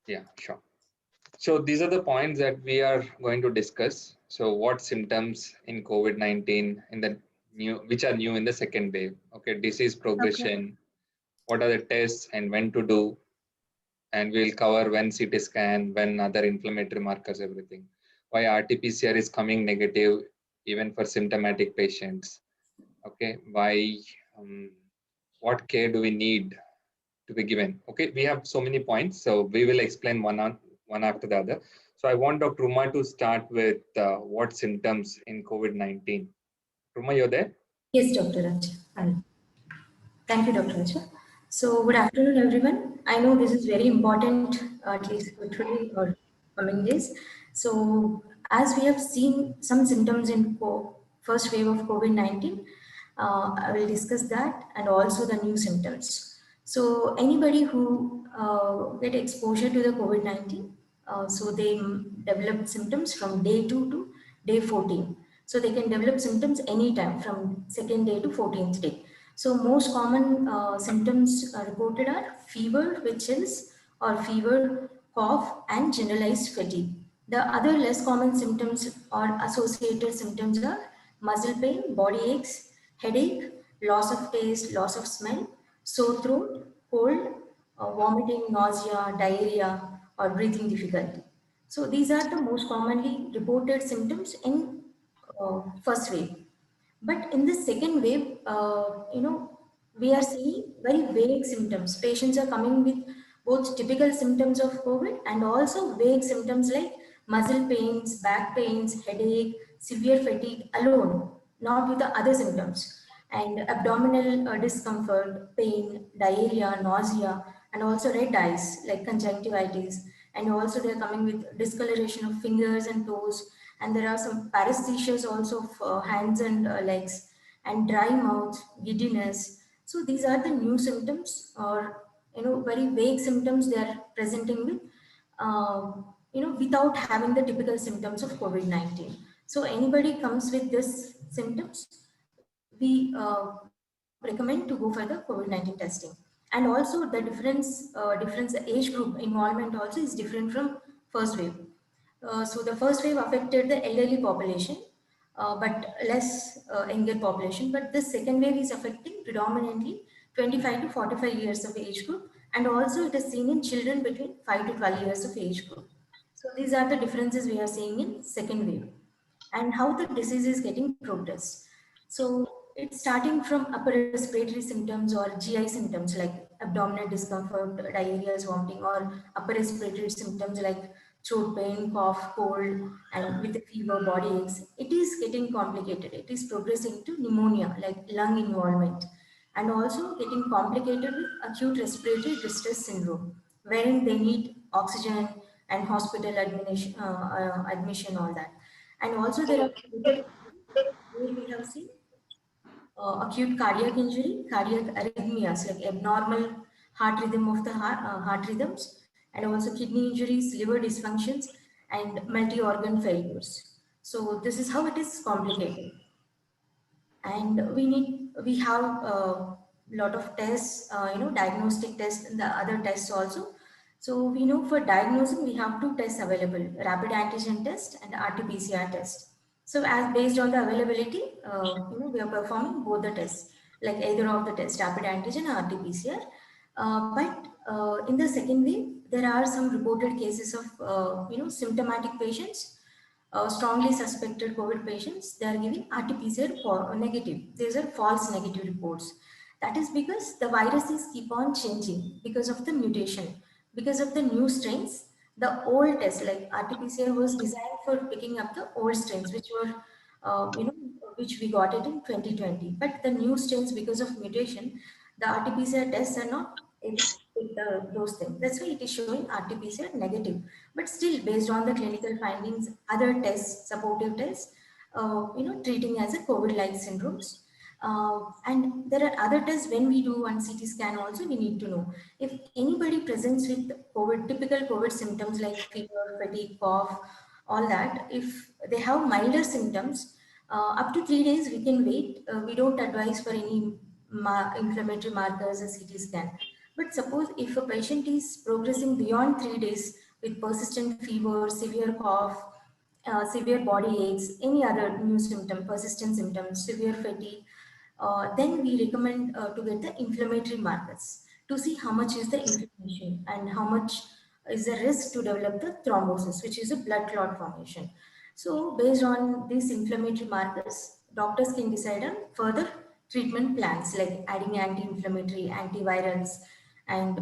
Yeah, sure. So these are the points that we are going to discuss. So what symptoms in COVID-19 in the new, which are new in the second wave? Okay, disease Okay. progression, what are the tests and when to do, and we'll cover when CT scan, when other inflammatory markers, everything. Why RT-PCR is coming negative even for symptomatic patients. Okay, why, um, what care do we need to be given? Okay, we have so many points, so we will explain one after the other. So I want Dr. Uma to start with what symptoms in COVID-19. Uma, you're there? Yes, Dr. Raj. Thank you, Dr. Raj. So, good afternoon, everyone. I know this is very important, at least for today or coming days. So, as we have seen some symptoms in first wave of COVID-19, I will discuss that and also the new symptoms. So, anybody who get exposure to the COVID-19, so they develop symptoms from day 2 to day 14. So, they can develop symptoms anytime from second day to 14th day. So most common symptoms reported are fever with chills or fever, cough, and generalized fatigue. The other less common symptoms or associated symptoms are muscle pain, body aches, headache, loss of taste, loss of smell, sore throat, cold, vomiting, nausea, diarrhea, or breathing difficulty. So these are the most commonly reported symptoms in first wave. But in the second wave, we are seeing very vague symptoms. Patients are coming with both typical symptoms of COVID and also vague symptoms like muscle pains, back pains, headache, severe fatigue alone, not with the other symptoms, and abdominal discomfort, pain, diarrhea, nausea, and also red eyes like conjunctivitis. And also they're coming with discoloration of fingers and toes, and there are some paresthesias also of hands and legs, and dry mouth, giddiness. So these are the new symptoms, or very vague symptoms they are presenting with, without having the typical symptoms of COVID-19. So anybody comes with this symptoms, we recommend to go for the COVID-19 testing. And also the difference, the age group involvement also is different from first wave. So the first wave affected the elderly population, but less younger population. But this second wave is affecting predominantly 25 to 45 years of age group, and also it is seen in children between 5 to 12 years of age group. So these are the differences we are seeing in second wave, and how the disease is getting progressed. So it's starting from upper respiratory symptoms or GI symptoms like abdominal discomfort, diarrhea, vomiting, or upper respiratory symptoms like throat pain, cough, cold, and with the fever, body aches. It is getting complicated. It is progressing to pneumonia, like lung involvement, and also getting complicated with acute respiratory distress syndrome, wherein they need oxygen and hospital admission, all that. And also there are where we have seen acute cardiac injury, cardiac arrhythmias like abnormal heart rhythm of the heart rhythms, and also kidney injuries, liver dysfunctions, and multi-organ failures. So this is how it is complicated, and we have a lot of tests, diagnostic tests and the other tests also. So we know for diagnosing we have two tests available: rapid antigen test and RT-PCR test. So as based on the availability, we are performing both the tests, like either of the tests, rapid antigen or RT-PCR. But in the second wave there are some reported cases of symptomatic patients, strongly suspected COVID patients, they are giving RT-PCR negative. These are false negative reports. That is because the viruses keep on changing because of the mutation, because of the new strains. The old test like RT-PCR was designed for picking up the old strains, which were, which we got it in 2020. But the new strains, because of mutation, the RT-PCR tests are not able to pick those things. That's why it is showing RT-PCR negative. But still, based on the clinical findings, other tests, supportive tests, treating as a COVID-like syndromes. And there are other tests when we do one CT scan also, we need to know if anybody presents with COVID, typical COVID symptoms like fever, fatigue, cough, all that. If they have milder symptoms, up to 3 days we can wait. We don't advise for any inflammatory markers or CT scan. But suppose if a patient is progressing beyond 3 days with persistent fever, severe cough, severe body aches, any other new symptom, persistent symptoms, severe fatigue, then we recommend to get the inflammatory markers to see how much is the inflammation and how much is the risk to develop the thrombosis, which is a blood clot formation. So based on these inflammatory markers, doctors can decide on further treatment plans like adding anti-inflammatory, antivirals, and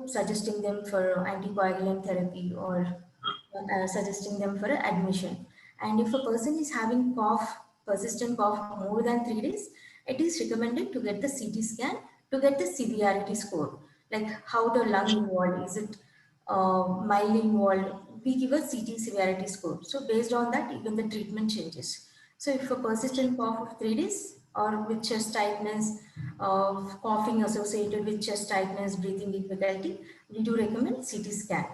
suggesting them for anticoagulant therapy or suggesting them for admission. And if a person is having cough, persistent cough more than 3 days, it is recommended to get the CT scan to get the severity score, like how the lung involved, is it mild involved? We give a CT severity score. So based on that, even the treatment changes. So if a persistent cough of 3 days or with chest tightness, coughing associated with chest tightness, breathing difficulty, we do recommend CT scan.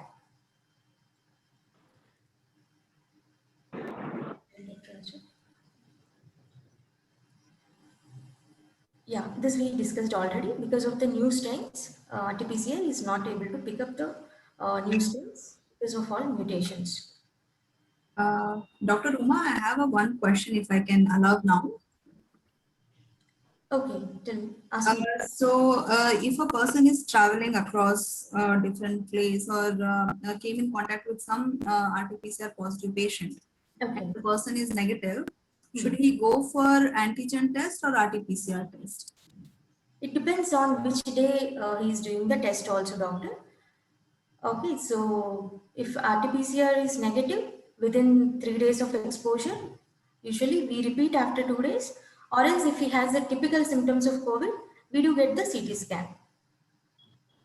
Yeah, this we discussed already. Because of the new strains, RT-PCR is not able to pick up the new strains because of all mutations. Dr. Uma, I have one question if I can allow now. Okay, then ask me. If a person is traveling across different place or came in contact with some RT-PCR positive patient, Okay. and the person is negative, should he go for antigen test or RT-PCR test? It depends on which day he is doing the test also, doctor. Okay, so if RT-PCR is negative within 3 days of exposure, usually we repeat after 2 days, or else if he has the typical symptoms of COVID, we do get the CT scan.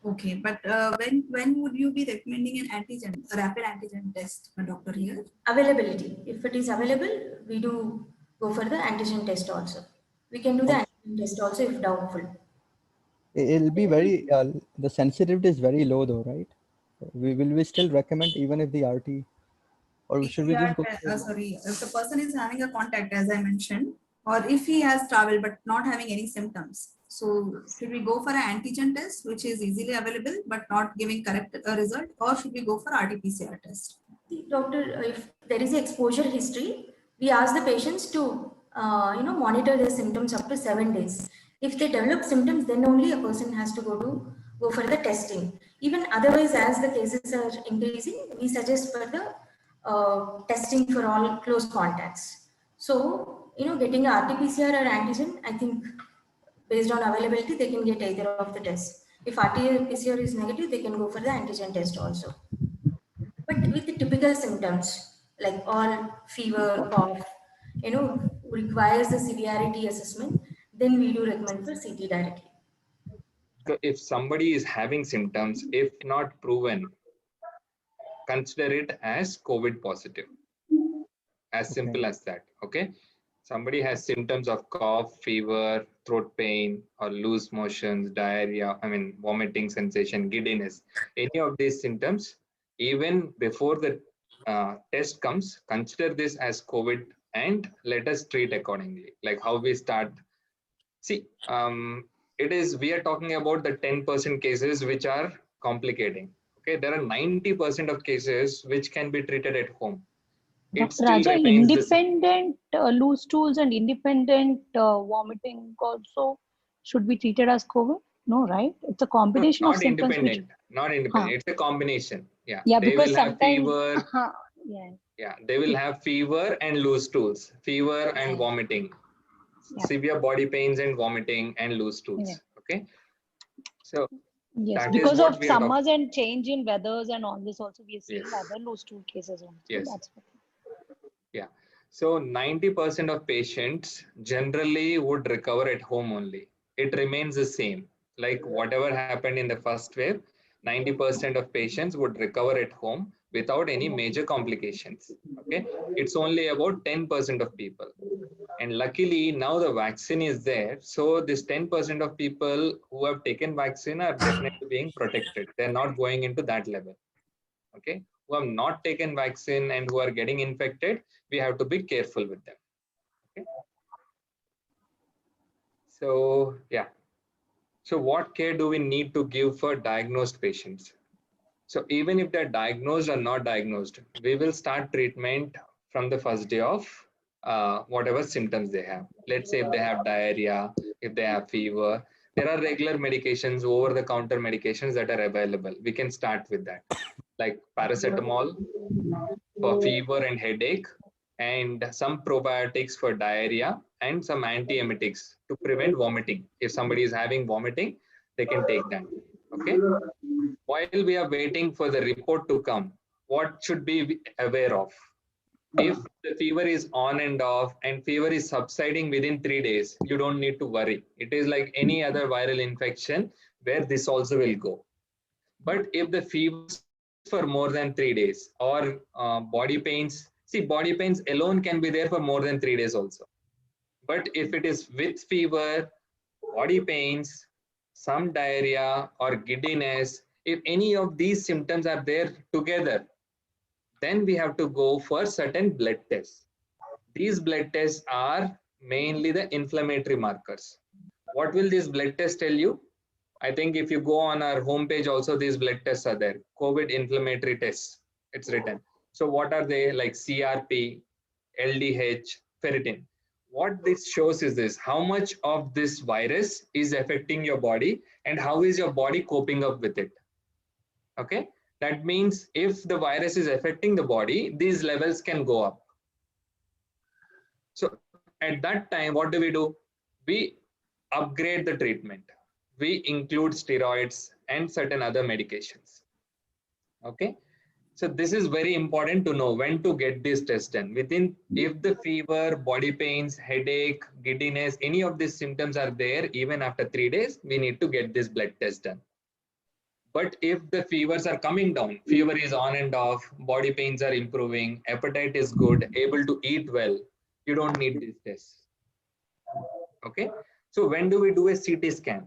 Okay, but when would you be recommending an antigen, a rapid antigen test, doctor here? Availability. If it is available, we do go for the antigen test also. We can do the antigen test also if doubtful. It'll be very, the sensitivity is very low though, right? Will we still recommend even if the RT, or should we just go? Sorry, if the person is having a contact, as I mentioned, or if he has traveled but not having any symptoms, so should we go for an antigen test, which is easily available but not giving correct result, or should we go for RT-PCR test? Doctor, if there is exposure history, we ask the patients to monitor their symptoms up to 7 days. If they develop symptoms, then only a person has to go for the testing. Even otherwise, as the cases are increasing, we suggest for the testing for all close contacts. So, getting a RT-PCR or antigen, I think based on availability, they can get either of the tests. If RT-PCR is negative, they can go for the antigen test also. But with the typical symptoms like all fever, cough, requires a severity assessment, then we do recommend for CT directly. So if somebody is having symptoms, if not proven, consider it as COVID positive. As simple as that. Okay. Somebody has symptoms of cough, fever, throat pain, or loose motions, diarrhea, vomiting sensation, giddiness. Any of these symptoms, even before the test comes, consider this as COVID and let us treat accordingly. Like how we start. See, we are talking about the 10% cases which are complicating. Okay, there are 90% of cases which can be treated at home. Dr. Raja, independent loose stools and independent vomiting also should be treated as COVID? No, right? It's a combination of symptoms. Not independent. It's a combination. Yeah. Yeah, they because will have fever. Yeah, they will have fever and loose stools, fever and vomiting, severe body pains and vomiting and loose stools. Yeah. Okay. So yes, because of summers and change in weathers and all this also we are seeing other loose stool cases also. Yes. That's yeah. So 90% of patients generally would recover at home only. It remains the same. Like whatever happened in the first wave, 90% of patients would recover at home without any major complications. Okay. It's only about 10% of people. And luckily now the vaccine is there. So this 10% of people who have taken vaccine are definitely being protected. They're not going into that level. Okay. Who have not taken vaccine and who are getting infected, we have to be careful with them. Okay. So yeah. So what care do we need to give for diagnosed patients? So even if they're diagnosed or not diagnosed, we will start treatment from the first day of whatever symptoms they have. Let's say if they have diarrhea, if they have fever, there are regular medications, over-the-counter medications that are available. We can start with that, like paracetamol for fever and headache, and some probiotics for diarrhea, and some antiemetics to prevent vomiting. If somebody is having vomiting, they can take that. Okay. While we are waiting for the report to come, what should be aware of? If the fever is on and off and fever is subsiding within 3 days, you don't need to worry. It is like any other viral infection where this also will go. But if the fever is for more than 3 days, or body pains, see, body pains alone can be there for more than 3 days also. But if it is with fever, body pains, some diarrhea or giddiness, if any of these symptoms are there together, then we have to go for certain blood tests. These blood tests are mainly the inflammatory markers. What will this blood test tell you? I think if you go on our homepage also, these blood tests are there. COVID inflammatory tests, it's written. So what are they? Like CRP, LDH, ferritin. What this shows is this: how much of this virus is affecting your body and how is your body coping up with it. Okay, that means if the virus is affecting the body, these levels can go up. So at that time, what do? We upgrade the treatment. We include steroids and certain other medications. Okay. So this is very important to know when to get this test done. Within, if the fever, body pains, headache, giddiness, any of these symptoms are there, even after 3 days, we need to get this blood test done. But if the fevers are coming down, fever is on and off, body pains are improving, appetite is good, able to eat well, you don't need this test. Okay. So when do we do a CT scan?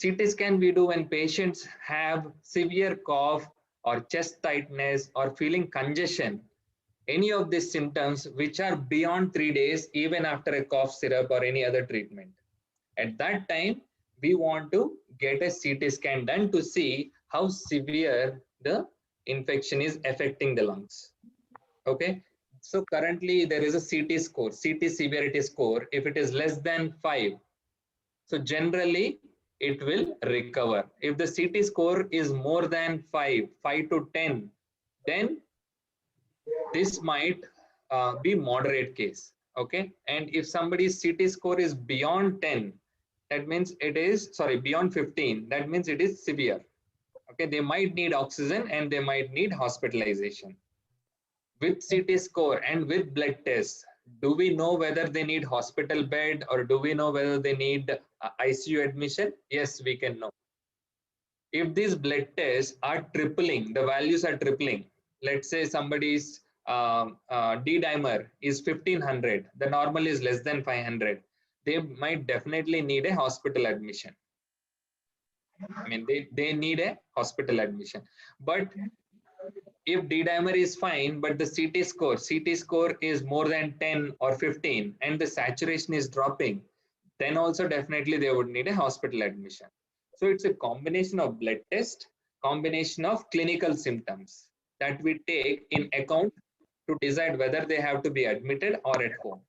CT scan we do when patients have severe cough or chest tightness or feeling congestion, any of these symptoms which are beyond 3 days, even after a cough syrup or any other treatment. At that time, we want to get a CT scan done to see how severe the infection is affecting the lungs. Okay. So currently there is a CT score, CT severity score. If it is less than 5, so generally it will recover. If the CT score is more than 5 to 10, then this might be moderate case. Okay. And if somebody's CT score is beyond 10, that means it is, sorry, beyond 15, that means it is severe. Okay. They might need oxygen and they might need hospitalization. With CT score and with blood tests, do we know whether they need hospital bed or do we know whether they need ICU admission? Yes, we can know. If these blood tests are tripling, the values are tripling. Let's say somebody's D-dimer is 1500, the normal is less than 500. They might definitely need a hospital admission. I mean, they need a hospital admission. But if D-dimer is fine, but the CT score is more than 10 or 15 and the saturation is dropping, then also definitely they would need a hospital admission. So it's a combination of blood test, combination of clinical symptoms that we take in account to decide whether they have to be admitted or at home.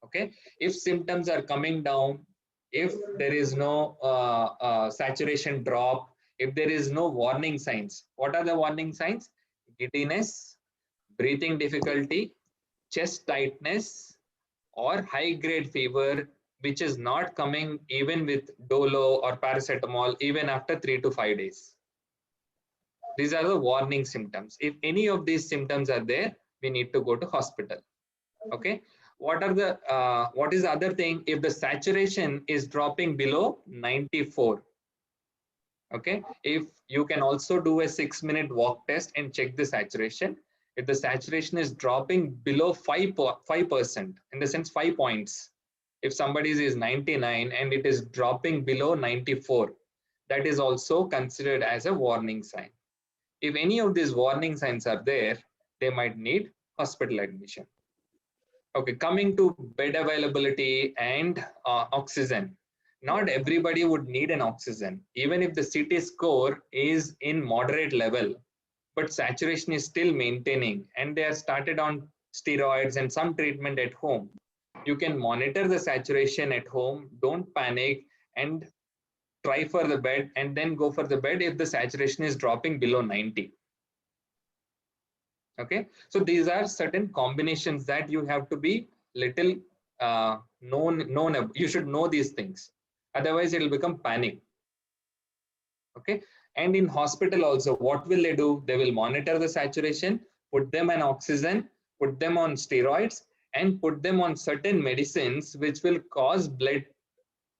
Okay. If symptoms are coming down, if there is no saturation drop, if there is no warning signs, what are the warning signs? Giddiness, breathing difficulty, chest tightness, or high-grade fever, which is not coming even with Dolo or paracetamol, even after 3 to 5 days. These are the warning symptoms. If any of these symptoms are there, we need to go to hospital. Okay. What is the other thing? If the saturation is dropping below 94. Okay. If you can also do a 6-minute walk test and check the saturation. If the saturation is dropping below 5%, in the sense 5 points, if somebody is 99 and it is dropping below 94, that is also considered as a warning sign. If any of these warning signs are there, they might need hospital admission. Okay, coming to bed availability and oxygen. Not everybody would need an oxygen. Even if the CT score is in moderate level, but saturation is still maintaining and they are started on steroids and some treatment at home, you can monitor the saturation at home. Don't panic and try for the bed and then go for the bed if the saturation is dropping below 90. Okay, so these are certain combinations that you have to be little known. You should know these things, otherwise it will become panic. Okay, and in hospital also, what will they do? They will monitor the saturation, put them on oxygen, put them on steroids, and put them on certain medicines which will cause blood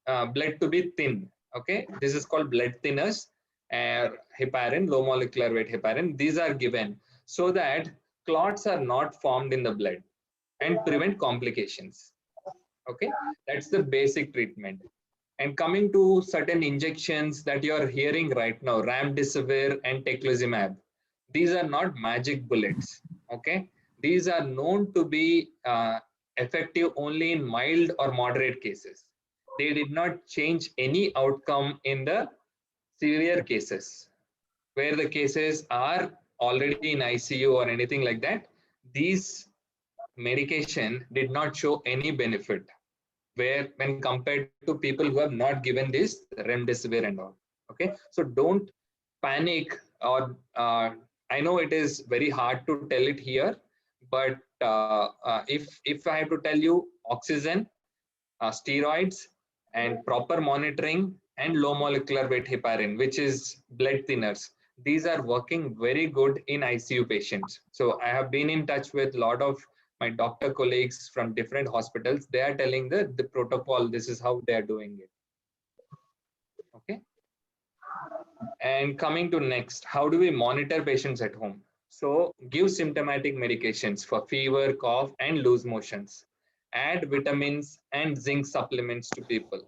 to be thin. Okay, this is called blood thinners, heparin, low molecular weight heparin. These are given so that clots are not formed in the blood and prevent complications. Okay, that's the basic treatment. And coming to certain injections that you are hearing right now, remdesivir and teclistamab, these are not magic bullets. Okay, these are known to be effective only in mild or moderate cases. They did not change any outcome in the severe cases, where the cases are already in ICU or anything like that. These medication did not show any benefit where when compared to people who have not given this remdesivir and all. Okay, so don't panic, or I know it is very hard to tell it here, but if I have to tell you, oxygen, steroids, and proper monitoring, and low molecular weight heparin, which is blood thinners, these are working very good in ICU patients. So I have been in touch with a lot of my doctor colleagues from different hospitals. They are telling the protocol, this is how they are doing it. Okay. And coming to next, how do we monitor patients at home? So give symptomatic medications for fever, cough, and loose motions. Add vitamins and zinc supplements to people.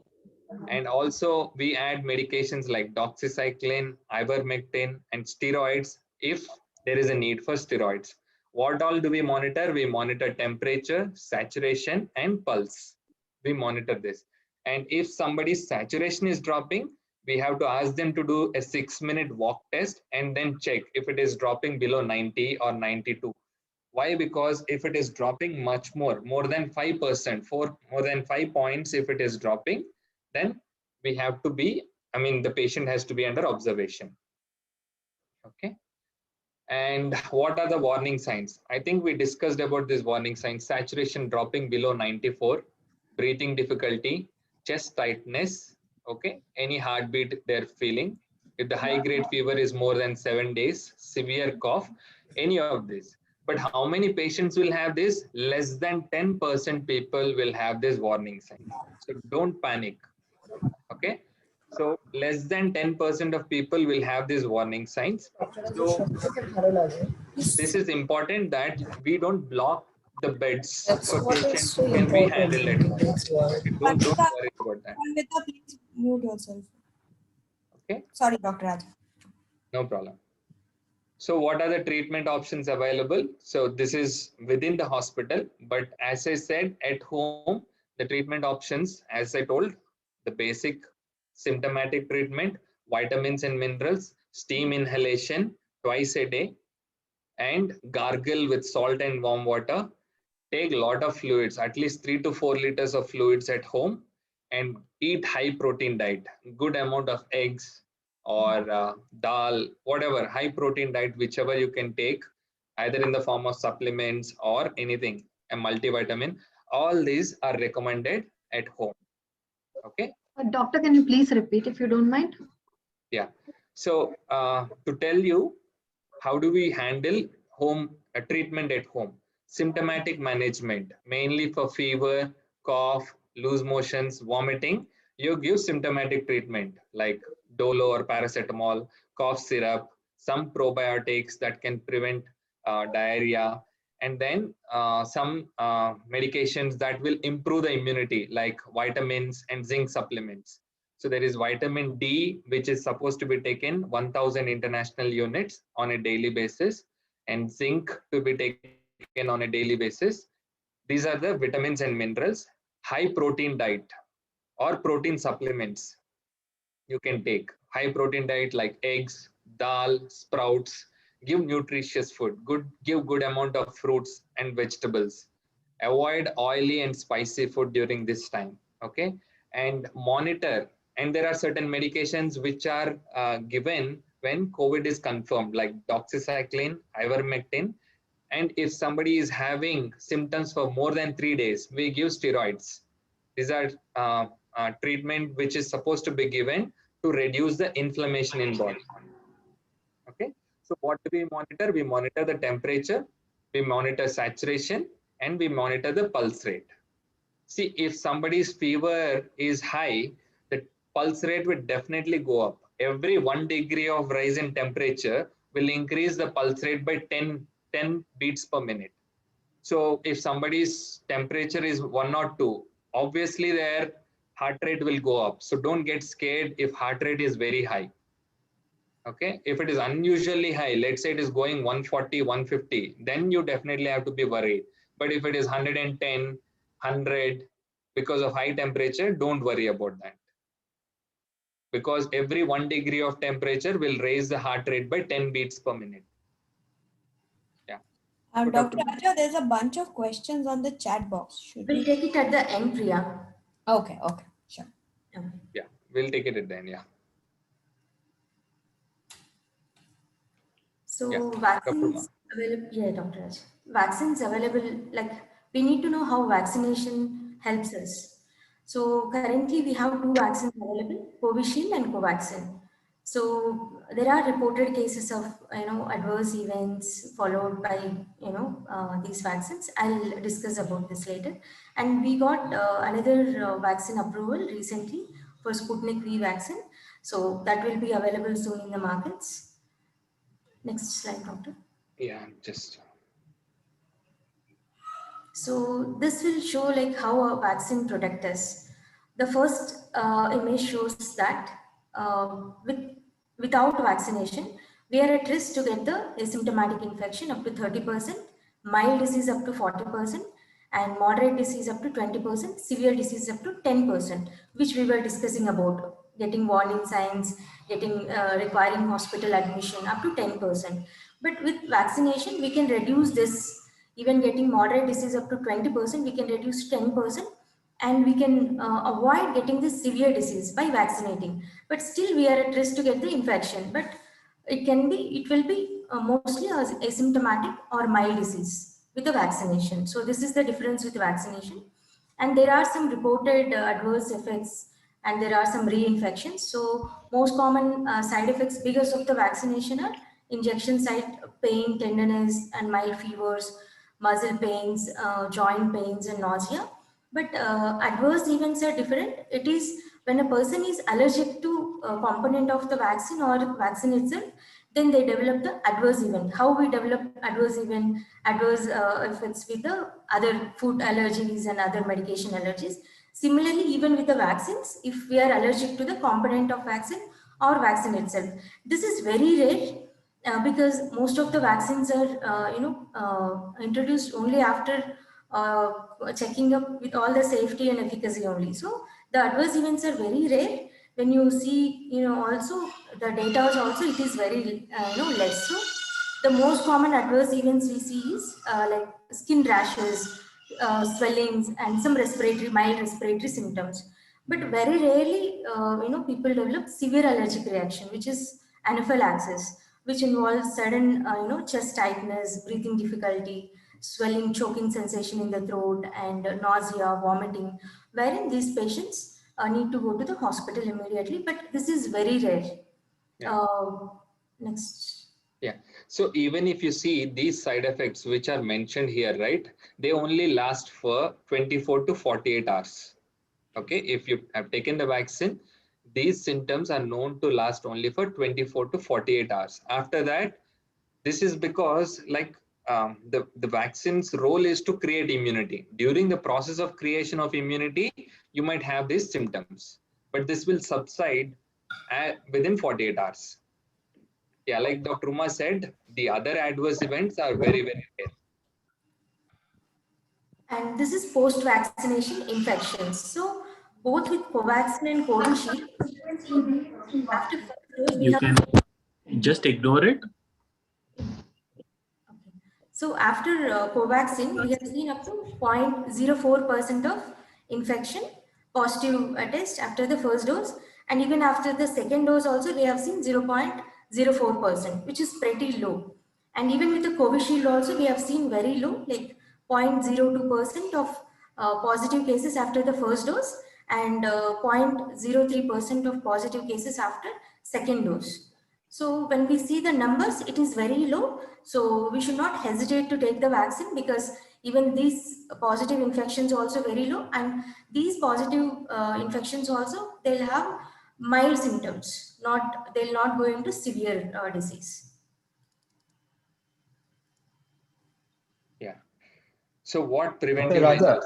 And also we add medications like doxycycline, ivermectin, and steroids if there is a need for steroids. What all do we monitor? We monitor temperature, saturation, and pulse. We monitor this. And if somebody's saturation is dropping, we have to ask them to do a 6-minute walk test and then check if it is dropping below 90 or 92. Why? Because if it is dropping much more than 5%, for more than 5 points, if it is dropping, then we have to be, the patient has to be under observation. Okay. And what are the warning signs? I think we discussed about this warning signs: saturation dropping below 94, breathing difficulty, chest tightness, okay, any heartbeat they're feeling, if the high grade fever is more than 7 days, severe cough, any of this. But how many patients will have this? Less than 10% people will have this warning sign. So don't panic. Okay. So less than 10% of people will have these warning signs. So this is important that we don't block the beds for patients who can be handled at home. Okay, don't worry about that. Anvita, please mute yourself. Okay. Sorry, Dr. Raj. No problem. So what are the treatment options available? So this is within the hospital, but as I said, at home, the treatment options, as I told, the basic symptomatic treatment, vitamins and minerals, steam inhalation twice a day, and gargle with salt and warm water. Take a lot of fluids, at least 3 to 4 liters of fluids at home, and eat high protein diet, good amount of eggs or dal, whatever, high protein diet, whichever you can take, either in the form of supplements or anything, a multivitamin. All these are recommended at home. Okay. Doctor, can you please repeat if you don't mind? Yeah. So to tell you, how do we handle home treatment at home? Symptomatic management, mainly for fever, cough, loose motions, vomiting. You give symptomatic treatment like Dolo or paracetamol, cough syrup, some probiotics that can prevent diarrhea, and then some medications that will improve the immunity like vitamins and zinc supplements. So there is vitamin D, which is supposed to be taken 1000 international units on a daily basis, and zinc to be taken on a daily basis. These are the vitamins and minerals. High protein diet, or protein supplements you can take. High protein diet like eggs, dal, sprouts. Give nutritious food. Give good amount of fruits and vegetables. Avoid oily and spicy food during this time. Okay, and monitor. And there are certain medications which are given when COVID is confirmed, like doxycycline, ivermectin. And if somebody is having symptoms for more than 3 days, we give steroids. These are treatment which is supposed to be given to reduce the inflammation in body. Okay, so what do we monitor? We monitor the temperature, we monitor saturation, and we monitor the pulse rate. See, if somebody's fever is high, the pulse rate will definitely go up. Every 1 degree of rise in temperature will increase the pulse rate by 10 beats per minute. So if somebody's temperature is 1 or 2, obviously their heart rate will go up. So don't get scared if heart rate is very high. Okay, if it is unusually high, let's say it is going 140, 150, then you definitely have to be worried. But if it is 110, 100, because of high temperature, don't worry about that. Because every 1 degree of temperature will raise the heart rate by 10 beats per minute. Yeah. Dr. Acha, there's a bunch of questions on the chat box. Should We'll we? take it at the end, Priya. Okay, sure. Okay. Yeah, we'll take it at the end. Yeah. So Yeah, vaccines available, yeah, Dr. Raj. Vaccines available, like we need to know how vaccination helps us. So currently we have 2 vaccines available, Covishield and Covaxin. So there are reported cases of, adverse events followed by, these vaccines. I'll discuss about this later. And we got another vaccine approval recently for Sputnik V vaccine. So that will be available soon in the markets. Next slide, Doctor. Yeah, just. So this will show like how a vaccine protects us. The first image shows that without vaccination, we are at risk to get the asymptomatic infection up to 30%, mild disease up to 40%, and moderate disease up to 20%, severe disease up to 10%, which we were discussing about, getting warning signs, getting requiring hospital admission up to 10%. But with vaccination, we can reduce this, even getting moderate disease up to 20%, we can reduce 10%, and we can avoid getting this severe disease by vaccinating. But still we are at risk to get the infection, but it will be mostly asymptomatic or mild disease with the vaccination. So this is the difference with vaccination. And there are some reported adverse effects, and there are some reinfections. So most common side effects because of the vaccination are injection site pain, tenderness, and mild fevers, muscle pains, joint pains, and nausea. But adverse events are different. It is when a person is allergic to a component of the vaccine or vaccine itself, then they develop the adverse event. How we develop adverse event, adverse effects with the other food allergies and other medication allergies. Similarly, even with the vaccines, if we are allergic to the component of vaccine or vaccine itself, this is very rare. Because most of the vaccines are, introduced only after checking up with all the safety and efficacy only. So the adverse events are very rare. When you see, also the data is also, it is very, less. So the most common adverse events we see is like skin rashes, swellings, and some mild respiratory symptoms. But very rarely, people develop severe allergic reaction, which is anaphylaxis, which involves sudden, chest tightness, breathing difficulty, swelling, choking sensation in the throat, and nausea, vomiting, wherein these patients need to go to the hospital immediately. But this is very rare. Yeah. Next. Yeah. So even if you see these side effects which are mentioned here, right, they only last for 24 to 48 hours. Okay. If you have taken the vaccine, these symptoms are known to last only for 24 to 48 hours. After that, this is because like the vaccine's role is to create immunity. During the process of creation of immunity, you might have these symptoms, but this will subside within 48 hours. Yeah, like Dr. Uma said, the other adverse events are very, very rare. And this is post-vaccination infections. So both with Covaxin and Covishield, after first dose, we You have. can just ignore it. So after Covaxin, we have seen up to 0.04% of infection positive test after the first dose. And even after the second dose also, we have seen 0.04%, which is pretty low. And even with the Covishield also, we have seen very low, like 0.02% of positive cases after the first dose and 0.03% of positive cases after second dose. So when we see the numbers, it is very low. So we should not hesitate to take the vaccine because even these positive infections also very low, and these positive infections also, they'll have mild symptoms, they'll not go into severe disease. Yeah. So what preventive Dr. Raja.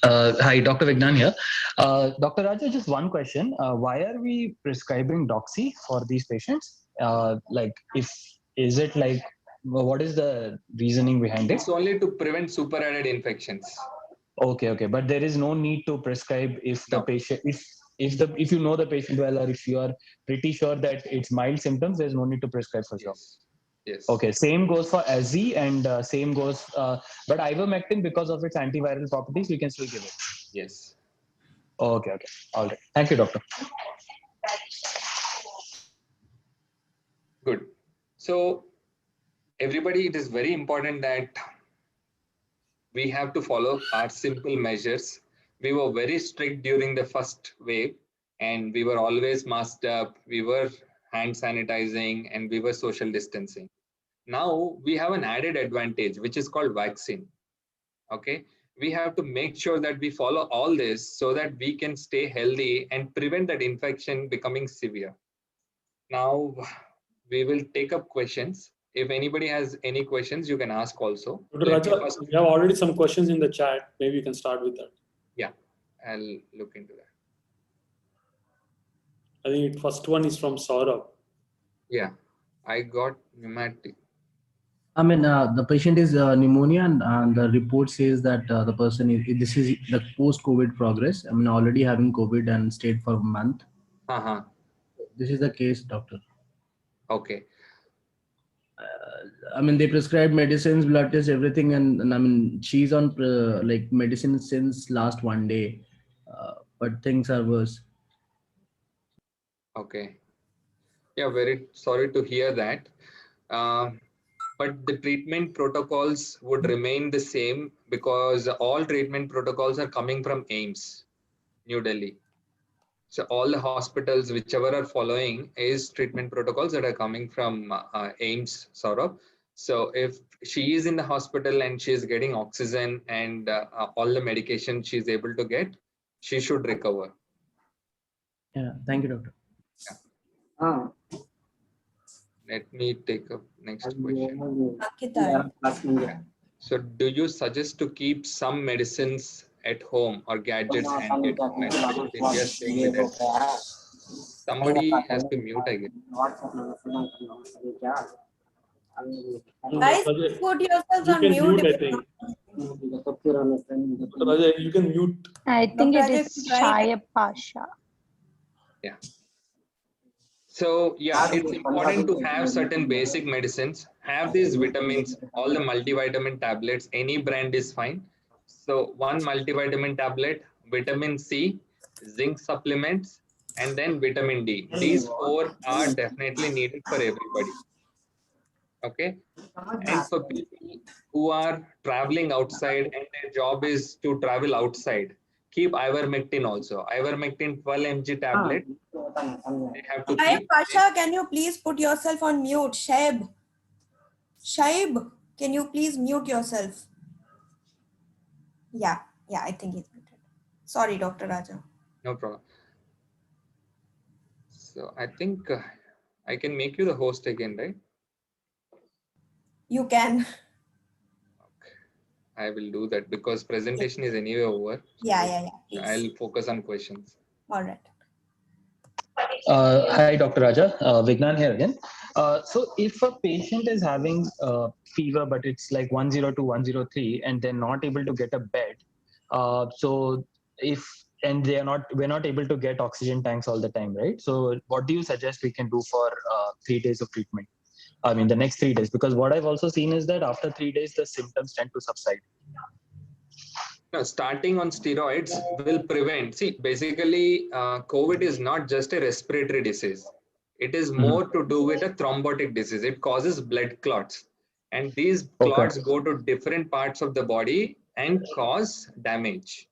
measures? Hi, Dr. Vignan here. Dr. Raja, just one question. Why are we prescribing doxy for these patients? What is the reasoning behind it? It's only to prevent superadded infections. Okay. But there is no need to prescribe if the No. patient, if you know the patient well, or if you are pretty sure that it's mild symptoms, there's no need to prescribe for sure. Yes. Okay, same goes for SZ and same goes, but ivermectin, because of its antiviral properties, we can still give it. Yes. Okay. All right. Thank you, doctor. Good. So everybody, it is very important that we have to follow our simple measures. We were very strict during the first wave and we were always masked up. We were hand sanitizing and we were social distancing. Now we have an added advantage, which is called vaccine. Okay. We have to make sure that we follow all this so that we can stay healthy and prevent that infection becoming severe. Now we will take up questions. If anybody has any questions, you can ask also. Dr. Raja, we have already some questions in the chat. Maybe you can start with that. Yeah, I'll look into that. I think the first one is from Saurabh. Yeah, I got pneumatic. I mean, the patient is pneumonia, and the report says that the person this is the post-COVID progress. I mean, already having COVID and stayed for a month. This is the case, doctor. Okay. I mean, they prescribed medicines, blood tests, everything, and I mean, she's on like medicine since last one day, but things are worse. Okay. Yeah, very sorry to hear that. But the treatment protocols would remain the same because all treatment protocols are coming from AIIMS, New Delhi. So all the hospitals, whichever are following, is treatment protocols that are coming from AIIMS, Saurabh. So if she is in the hospital and she is getting oxygen and all the medication she is able to get, she should recover. Yeah, thank you, doctor. Yeah. Let me take up next question. So do you suggest to keep some medicines at home or gadgets handy, especially if you are staying with it? Somebody has to mute, I guess. Guys, put yourselves on mute. Mute, I think. Raja, you can mute. I think it is Shaya Pasha. Yeah. So yeah, it's important to have certain basic medicines, have these vitamins, all the multivitamin tablets, any brand is fine. So one multivitamin tablet, vitamin C, zinc supplements, and then vitamin D. These four are definitely needed for everybody. Okay. And for people who are traveling outside and their job is to travel outside, keep ivermectin also. Ivermectin 12 mg tablet. They have to Shaib keep. Pasha, can you please put yourself on mute? Shaib, can you please mute yourself? Yeah, I think he's muted. Sorry, Dr. Raja. No problem. So I think I can make you the host again, right? You can. I will do that because presentation is anyway over. Yeah. Please. I'll focus on questions. All right. Hi, Dr. Raja. Vignan here again. So if a patient is having fever, but it's like 102, 103, and they're not able to get a bed, so if and we're not able to get oxygen tanks all the time, right? So what do you suggest we can do for 3 days of treatment? I mean, the next 3 days, because what I've also seen is that after 3 days, the symptoms tend to subside. No, starting on steroids will prevent. See, basically, COVID is not just a respiratory disease. It is more to do with a thrombotic disease. It causes blood clots. And these clots go to different parts of the body and cause damage.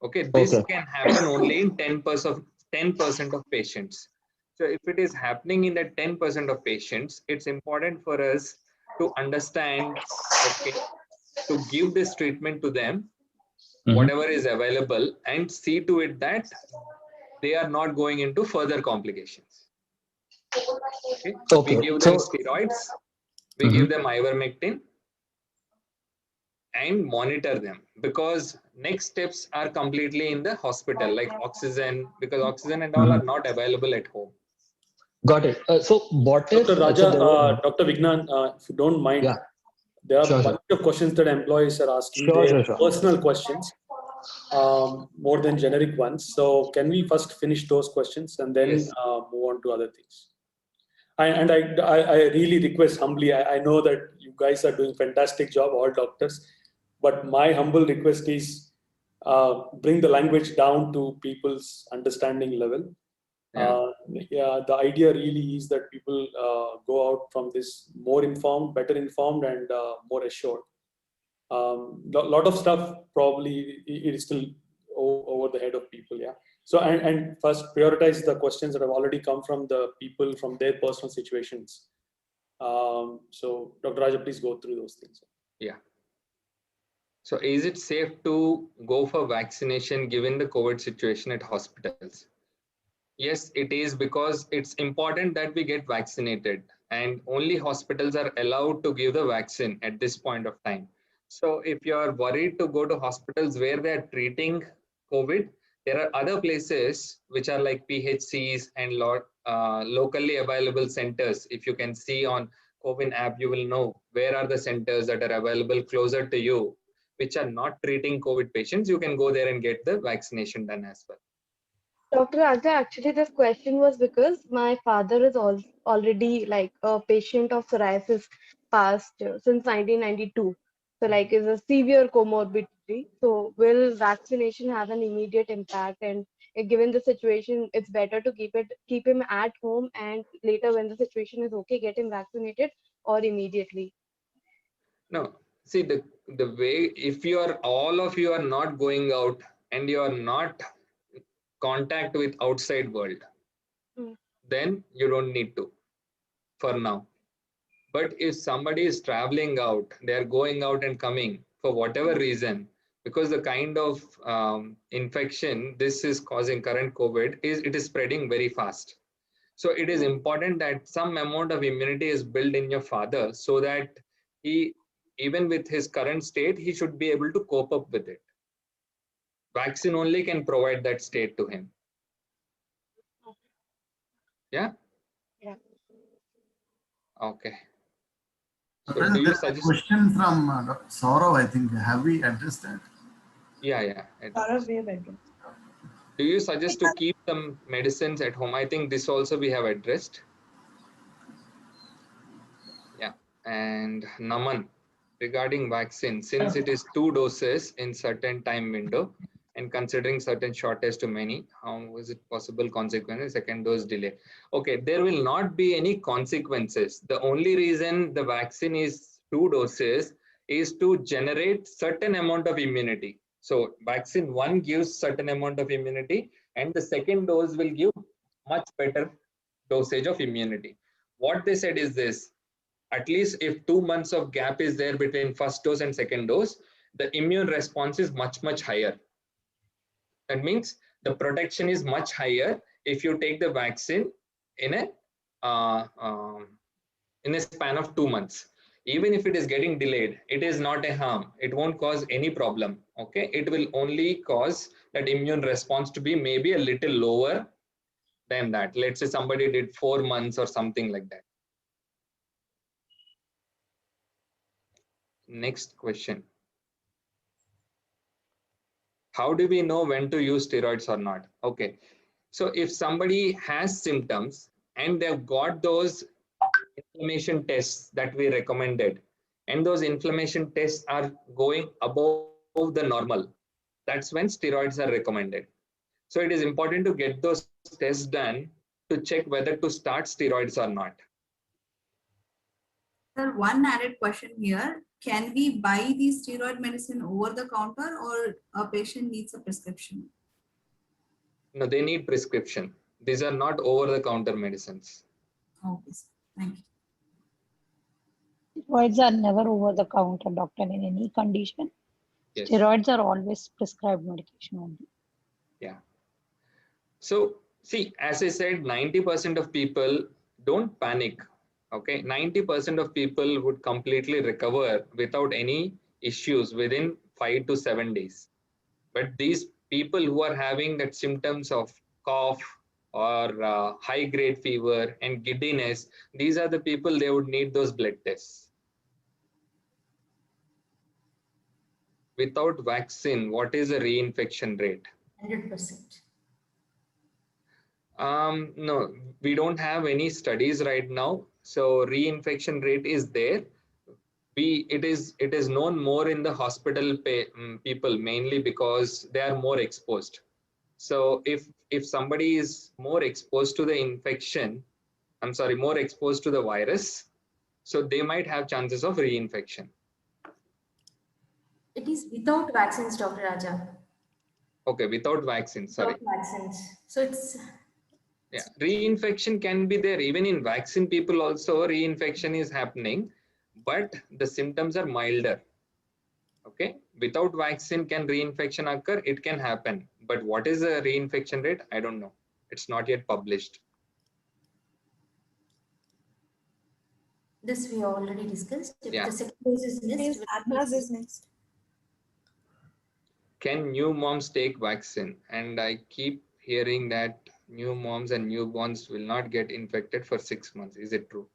Okay, this can happen only in 10% of patients. So if it is happening in the 10% of patients, it's important for us to understand, okay, to give this treatment to them, whatever is available, and see to it that they are not going into further complications. Okay, we give them steroids, we give them ivermectin, and monitor them, because next steps are completely in the hospital, like oxygen, because oxygen and all are not available at home. Got it. So what if Dr. Raja, Dr. Vignan, if you don't mind, there are a bunch of questions that employees are asking. They are personal questions, more than generic ones. So can we first finish those questions and then move on to other things? And I really request humbly, I know that you guys are doing fantastic job, all doctors, but my humble request is bring the language down to people's understanding level. The idea really is that people go out from this more informed, better informed, and more assured. Lot of stuff probably it is still over the head of people. So and first prioritize the questions that have already come from the people from their personal situations. So Dr. Raja, please go through those things. So is it safe to go for vaccination given the COVID situation at hospitals? Yes, it is, because it's important that we get vaccinated, and only hospitals are allowed to give the vaccine at this point of time. So if you're worried to go to hospitals where they're treating COVID, there are other places which are like PHCs and locally available centers. If you can see on COVID app, you will know where are the centers that are available closer to you, which are not treating COVID patients. You can go there and get the vaccination done as well. Dr. Raja, actually this question was because my father is already like a patient of psoriasis past since 1992. So like is a severe comorbidity. So will vaccination have an immediate impact? And given the situation, it's better to keep him at home, and later when the situation is okay, get him vaccinated, or immediately? No, see the way, if all of you are not going out and you are not contact with outside world, then you don't need to for now. But if somebody is traveling out, they are going out and coming for whatever reason, because the kind of infection this is causing, current COVID, it is spreading very fast. So it is important that some amount of immunity is built in your father, so that he, even with his current state, he should be able to cope up with it. Vaccine only can provide that state to him. Yeah? Okay. So do you suggest... question from Saurav, I think. Have we addressed that? Yeah. Do you suggest to keep some medicines at home? I think this also we have addressed. Yeah. And Naman, regarding vaccine, since it is 2 doses in certain time window, and considering certain shortage to many, how is it possible consequences, second dose delay? Okay, there will not be any consequences. The only reason the vaccine is 2 doses is to generate certain amount of immunity. So vaccine 1 gives certain amount of immunity, and the second dose will give much better dosage of immunity. What they said is this: at least if 2 months of gap is there between first dose and second dose, the immune response is much higher. That means the protection is much higher if you take the vaccine in a span of 2 months. Even if it is getting delayed, it is not a harm. It won't cause any problem. Okay, it will only cause that immune response to be maybe a little lower than that. Let's say somebody did 4 months or something like that. Next question. How do we know when to use steroids or not? Okay, so if somebody has symptoms and they've got those inflammation tests that we recommended, and those inflammation tests are going above the normal, that's when steroids are recommended. So it is important to get those tests done to check whether to start steroids or not. Sir, one added question here. Can we buy the steroid medicine over the counter, or a patient needs a prescription? No, they need prescription. These are not over-the-counter medicines. Okay, sir. Thank you. Steroids are never over the counter, doctor, in any condition. Yes. Steroids are always prescribed medication only. Yeah. So see, as I said, 90% of people don't panic. Okay, 90% of people would completely recover without any issues within 5 to 7 days. But these people who are having that symptoms of cough or high-grade fever and giddiness, these are the people they would need those blood tests. Without vaccine, what is the reinfection rate? 100%. No, we don't have any studies right now. So reinfection rate is there. It is known more in the hospital people, mainly because they are more exposed. So if somebody is more exposed to the infection, more exposed to the virus, so they might have chances of reinfection. It is without vaccines, Dr. Raja. Okay, without vaccines, sorry. Without vaccines. So it's... Yeah, reinfection can be there. Even in vaccine people also, reinfection is happening, but the symptoms are milder. Okay, without vaccine, can reinfection occur? It can happen. But what is the reinfection rate? I don't know. It's not yet published. This we already discussed. If Yeah. the second dose is missed, Atlas is next. Can new moms take vaccine? And I keep hearing that new moms and newborns will not get infected for 6 months. Is it true?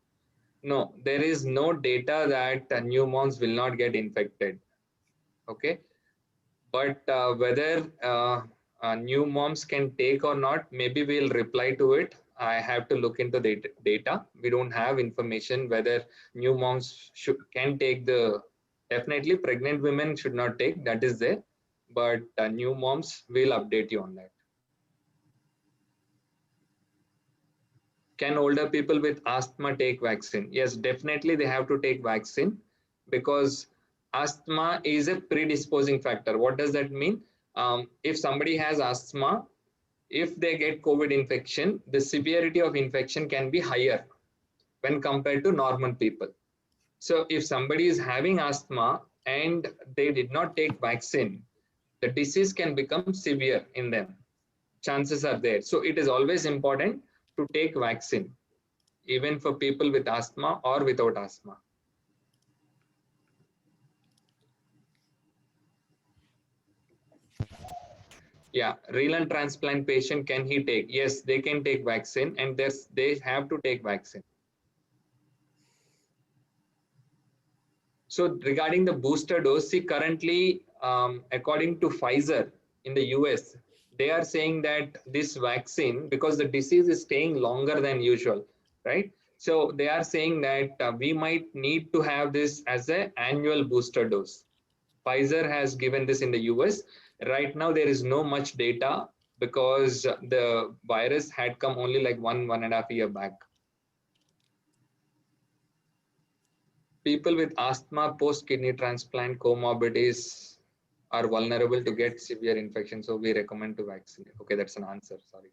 No, there is no data that new moms will not get infected. Okay, but whether new moms can take or not, maybe we'll reply to it. I have to look into the data. We don't have information whether new moms can take the, definitely pregnant women should not take, that is there, but new moms will update you on that. Can older people with asthma take vaccine? Yes, definitely they have to take vaccine, because asthma is a predisposing factor. What does that mean? If somebody has asthma, if they get COVID infection, the severity of infection can be higher when compared to normal people. So if somebody is having asthma and they did not take vaccine, the disease can become severe in them. Chances are there. So it is always important to take vaccine, even for people with asthma or without asthma. Yeah, renal transplant patient, can he take? Yes, they can take vaccine, and they have to take vaccine. So regarding the booster dose, see currently, according to Pfizer in the US, they are saying that this vaccine, because the disease is staying longer than usual, right? So they are saying that we might need to have this as an annual booster dose. Pfizer has given this in the US. Right now, there is no much data because the virus had come only like 1.5 years back. People with asthma, post-kidney transplant, comorbidities are vulnerable to get severe infection. So we recommend to vaccinate. Okay, that's an answer, sorry.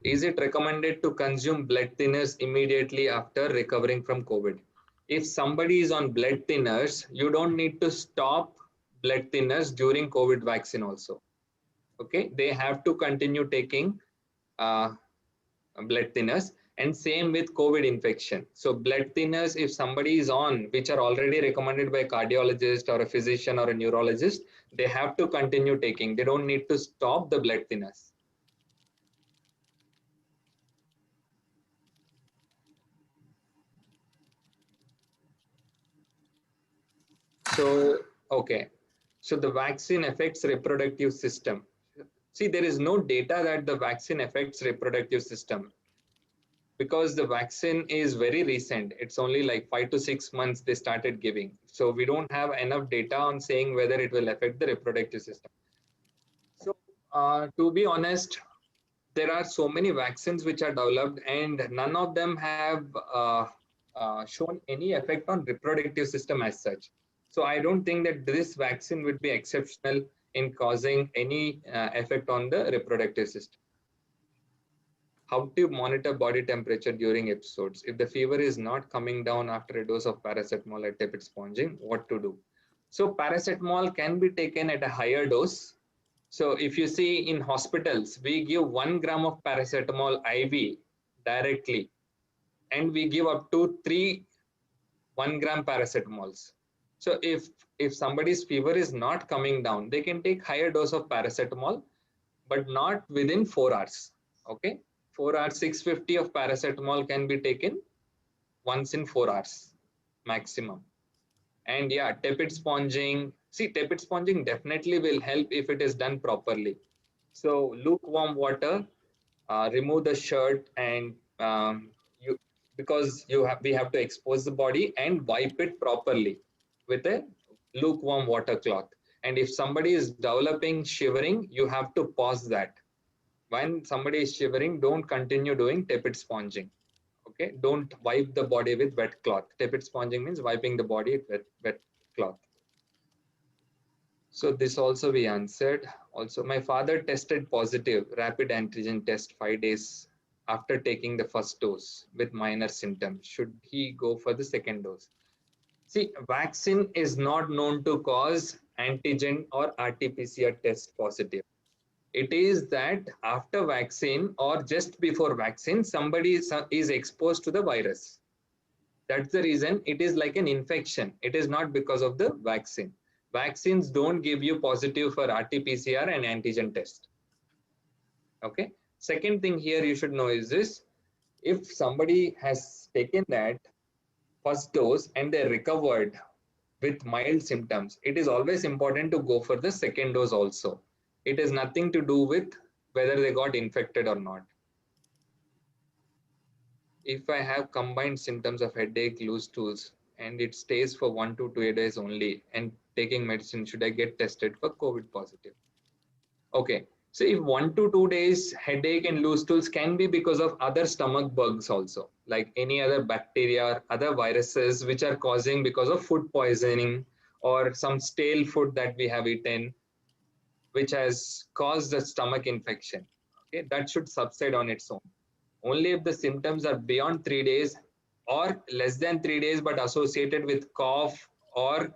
Is it recommended to consume blood thinners immediately after recovering from COVID? If somebody is on blood thinners, you don't need to stop blood thinners during COVID vaccine also. Okay, they have to continue taking blood thinners, and same with COVID infection. So blood thinners, if somebody is on, which are already recommended by a cardiologist or a physician or a neurologist, they have to continue taking. They don't need to stop the blood thinners. So, okay. So the vaccine affects reproductive system. See, there is no data that the vaccine affects reproductive system because the vaccine is very recent. It's only like 5 to 6 months they started giving. So we don't have enough data on saying whether it will affect the reproductive system. So to be honest, there are so many vaccines which are developed and none of them have shown any effect on reproductive system as such. So I don't think that this vaccine would be exceptional in causing any effect on the reproductive system. How to monitor body temperature during episodes? If the fever is not coming down after a dose of paracetamol or tepid sponging, what to do? So paracetamol can be taken at a higher dose. So if you see in hospitals, we give 1 gram of paracetamol IV directly, and we give up to 3 1 gram paracetamols. So if somebody's fever is not coming down, they can take higher dose of paracetamol, but not within 4 hours. Okay, 4 hours, 650 of paracetamol can be taken once in 4 hours maximum. And yeah, tepid sponging. See, tepid sponging definitely will help if it is done properly. So lukewarm water, remove the shirt, and because we have to expose the body and wipe it properly with a lukewarm water cloth. And if somebody is developing shivering, you have to pause that. When somebody is shivering, don't continue doing tepid sponging. Okay, don't wipe the body with wet cloth. Tepid sponging means wiping the body with wet cloth. So this also we answered. Also, my father tested positive rapid antigen test 5 days after taking the first dose with minor symptoms. Should he go for the second dose? See, vaccine is not known to cause antigen or RT-PCR test positive. It is that after vaccine or just before vaccine, somebody is exposed to the virus. That's the reason it is like an infection. It is not because of the vaccine. Vaccines don't give you positive for RT-PCR and antigen test. Okay. Second thing here you should know is this: if somebody has taken that first dose and they recovered with mild symptoms, it is always important to go for the second dose also. It has nothing to do with whether they got infected or not. If I have combined symptoms of headache, loose stools, and it stays for 1 to 2 days only, and taking medicine, should I get tested for COVID positive? Okay, so if 1 to 2 days headache and loose stools can be because of other stomach bugs also, like any other bacteria or other viruses which are causing because of food poisoning or some stale food that we have eaten, which has caused a stomach infection. Okay, that should subside on its own. Only if the symptoms are beyond 3 days or less than 3 days but associated with cough or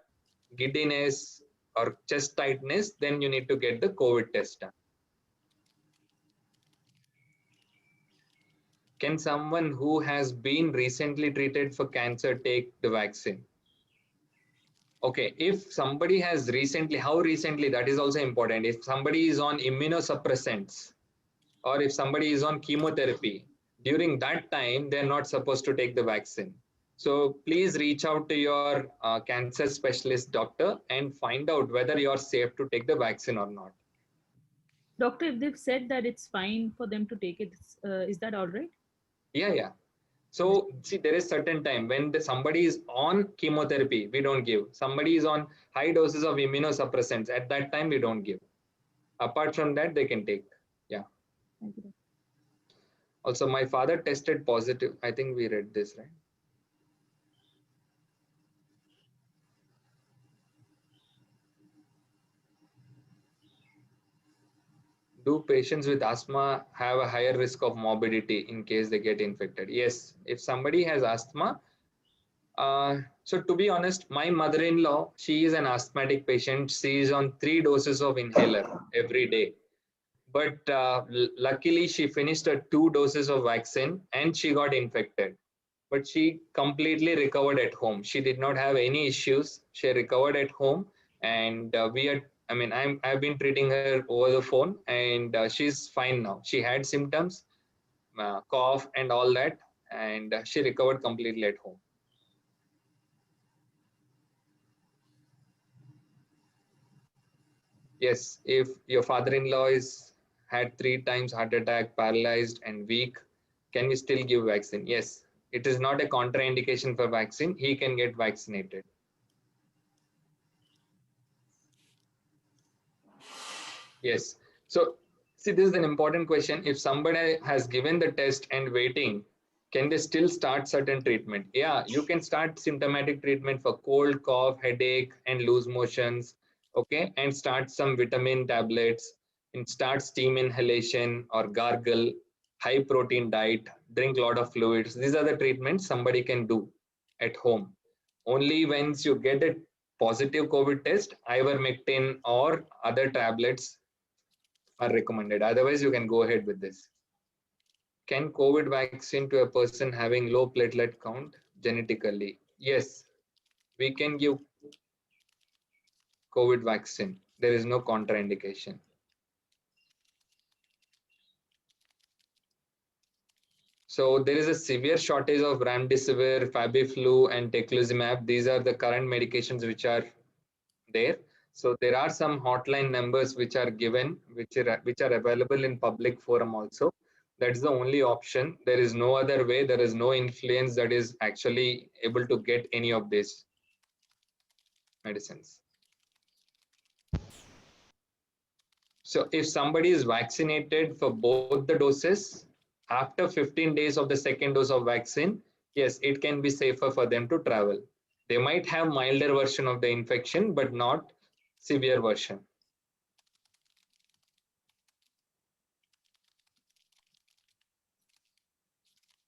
giddiness or chest tightness, then you need to get the COVID test done. Can someone who has been recently treated for cancer take the vaccine? Okay, if somebody has recently, how recently, that is also important. If somebody is on immunosuppressants or if somebody is on chemotherapy, during that time, they're not supposed to take the vaccine. So please reach out to your cancer specialist doctor and find out whether you're safe to take the vaccine or not. Doctor, if they've said that it's fine for them to take it, is that all right? Yeah. So see, there is certain time when somebody is on chemotherapy, we don't give. Somebody is on high doses of immunosuppressants. At that time, we don't give. Apart from that, they can take. Yeah. Thank you. Also, my father tested positive. I think we read this, right? Do patients with asthma have a higher risk of morbidity in case they get infected? Yes. If somebody has asthma, so to be honest, my mother-in-law, she is an asthmatic patient. She is on 3 doses of inhaler every day. But luckily, she finished her 2 doses of vaccine and she got infected. But she completely recovered at home. She did not have any issues. She recovered at home, and I've been treating her over the phone, and she's fine now. She had symptoms, cough and all that, and she recovered completely at home. Yes, if your father-in-law is had 3 times heart attack, paralyzed and weak, can we still give vaccine? Yes, it is not a contraindication for vaccine. He can get vaccinated. Yes. So see, this is an important question. If somebody has given the test and waiting, can they still start certain treatment? Yeah, you can start symptomatic treatment for cold, cough, headache, and loose motions. Okay, and start some vitamin tablets and start steam inhalation or gargle, high protein diet, drink a lot of fluids. These are the treatments somebody can do at home. Only once you get a positive COVID test, ivermectin or other tablets are recommended. Otherwise, you can go ahead with this. Can COVID vaccine to a person having low platelet count genetically? Yes, we can give COVID vaccine. There is no contraindication. So there is a severe shortage of remdesivir, Fabiflu, and teclistamab. These are the current medications which are there. So there are some hotline numbers which are given, which are available in public forum also. That's the only option. There is no other way. There is no influence that is actually able to get any of these medicines. So if somebody is vaccinated for both the doses, after 15 days of the second dose of vaccine, yes, it can be safer for them to travel. They might have milder version of the infection, but not severe version.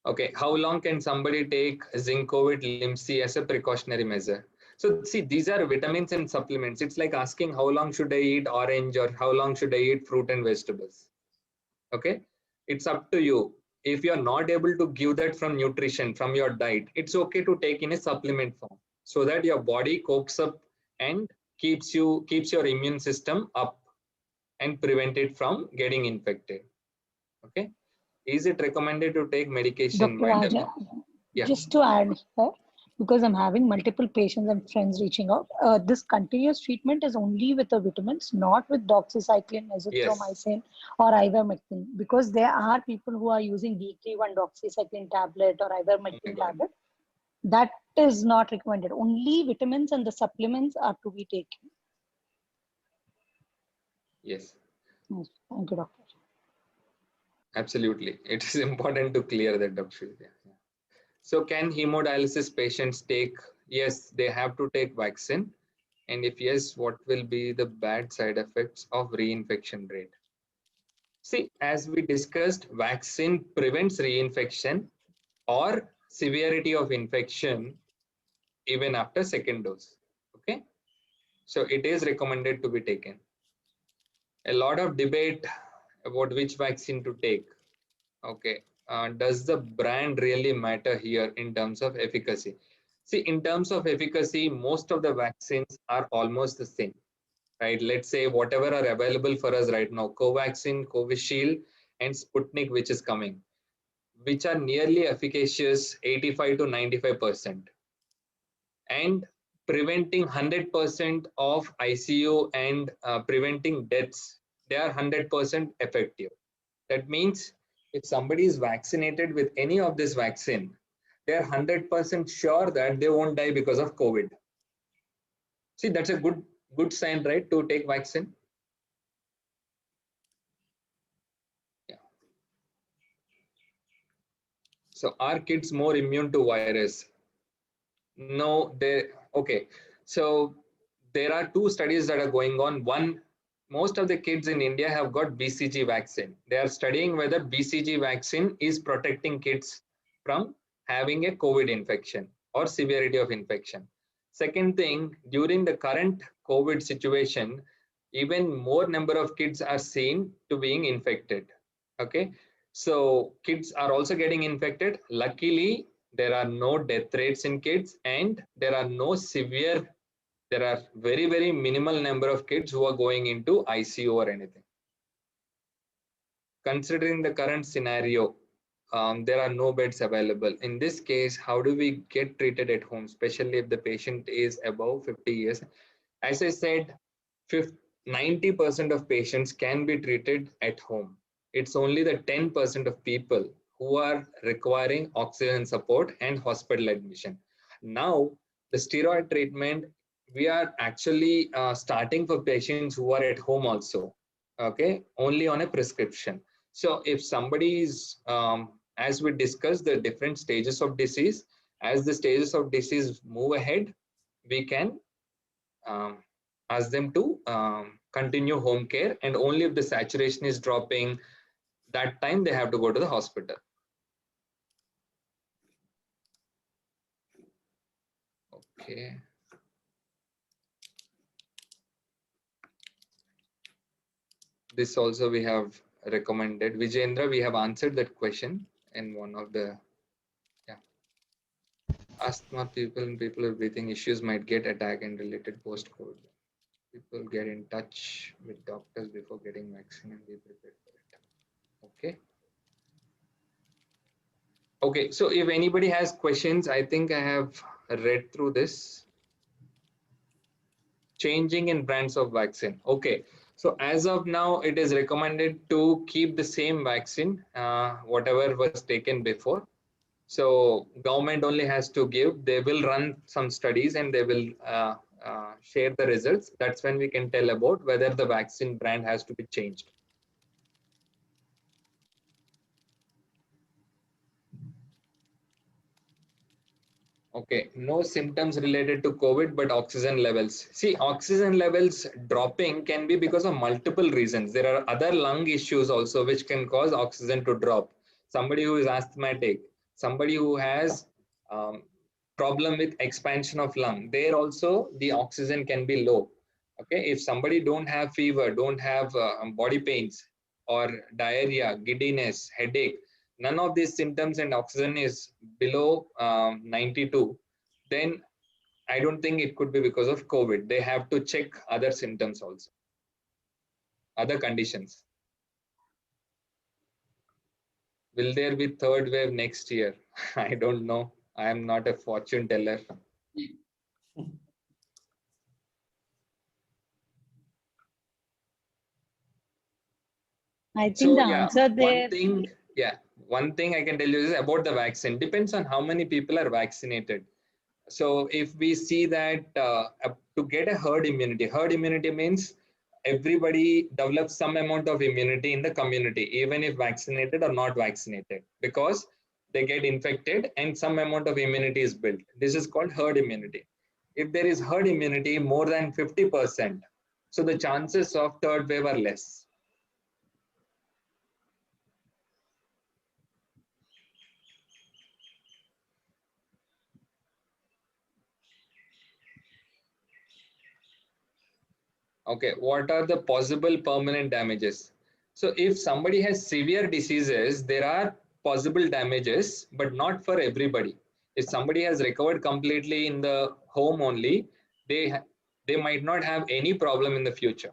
Okay, how long can somebody take Zinc-COVID Limsi as a precautionary measure? So see, these are vitamins and supplements. It's like asking how long should I eat orange or how long should I eat fruit and vegetables? Okay, it's up to you. If you're not able to give that from nutrition, from your diet, it's okay to take in a supplement form so that your body copes up and keeps your immune system up and prevent it from getting infected. Okay. Is it recommended to take medication? Dr. Raja, Yeah. just to add here, because I'm having multiple patients and friends reaching out, this continuous treatment is only with the vitamins, not with doxycycline, azithromycin, or ivermectin, because there are people who are using weekly one doxycycline tablet or ivermectin tablet. That is not recommended. Only vitamins and the supplements are to be taken. Yes. Thank you, doctor. Absolutely. It is important to clear that, Dr. Yeah. So can hemodialysis patients take? Yes, they have to take vaccine. And if yes, what will be the bad side effects of reinfection rate? See, as we discussed, vaccine prevents reinfection or severity of infection even after second dose. Okay. So it is recommended to be taken. A lot of debate about which vaccine to take. Okay. Does the brand really matter here in terms of efficacy? See, in terms of efficacy, most of the vaccines are almost the same, right? Let's say whatever are available for us right now, Covaxin, Covishield, and Sputnik, which is coming, which are nearly efficacious 85 to 95%. And preventing 100% of ICU and preventing deaths, they are 100% effective. That means if somebody is vaccinated with any of this vaccine, they are 100% sure that they won't die because of COVID. See, that's a good sign, right, to take vaccine. Yeah. So are kids more immune to virus? No, okay. So there are 2 studies that are going on. One, most of the kids in India have got BCG vaccine. They are studying whether BCG vaccine is protecting kids from having a COVID infection or severity of infection. Second thing, during the current COVID situation, even more number of kids are seen to being infected. Okay. So kids are also getting infected. Luckily, there are no death rates in kids and there are very, very minimal number of kids who are going into ICU or anything. Considering the current scenario, there are no beds available. In this case, how do we get treated at home, especially if the patient is above 50 years? As I said, 90% of patients can be treated at home. It's only the 10% of people who are requiring oxygen support and hospital admission. Now, the steroid treatment, we are actually starting for patients who are at home also, okay, only on a prescription. So if somebody is, as we discussed, the different stages of disease, as the stages of disease move ahead, we can ask them to continue home care, and only if the saturation is dropping, that time they have to go to the hospital. Okay. This also we have recommended. Vijendra, we have answered that question in one of the, yeah. Asthma people and people with breathing issues might get attack and related post-COVID. People get in touch with doctors before getting vaccine and be prepared for it. Okay. Okay, so if anybody has questions, I think I have read through this. Changing in brands of vaccine. Okay, so as of now, it is recommended to keep the same vaccine, whatever was taken before. So government only has to give. They will run some studies and they will share the results. That's when we can tell about whether the vaccine brand has to be changed. Okay, no symptoms related to COVID, but oxygen levels. See, oxygen levels dropping can be because of multiple reasons. There are other lung issues also which can cause oxygen to drop. Somebody who is asthmatic, somebody who has problem with expansion of lung, there also the oxygen can be low. Okay, if somebody don't have fever, don't have body pains or diarrhea, giddiness, headache, none of these symptoms and oxygen is below 92, then I don't think it could be because of COVID. They have to check other symptoms also, other conditions. Will there be third wave next year? I don't know. I am not a fortune teller. I think So, the yeah, answer there. one thing I can tell you is about the vaccine. Depends on how many people are vaccinated. So if we see that to get a herd immunity means everybody develops some amount of immunity in the community, even if vaccinated or not vaccinated, because they get infected and some amount of immunity is built. This is called herd immunity. If there is herd immunity more than 50%, so the chances of third wave are less. Okay, what are the possible permanent damages? So if somebody has severe diseases, there are possible damages, but not for everybody. If somebody has recovered completely in the home only, they might not have any problem in the future.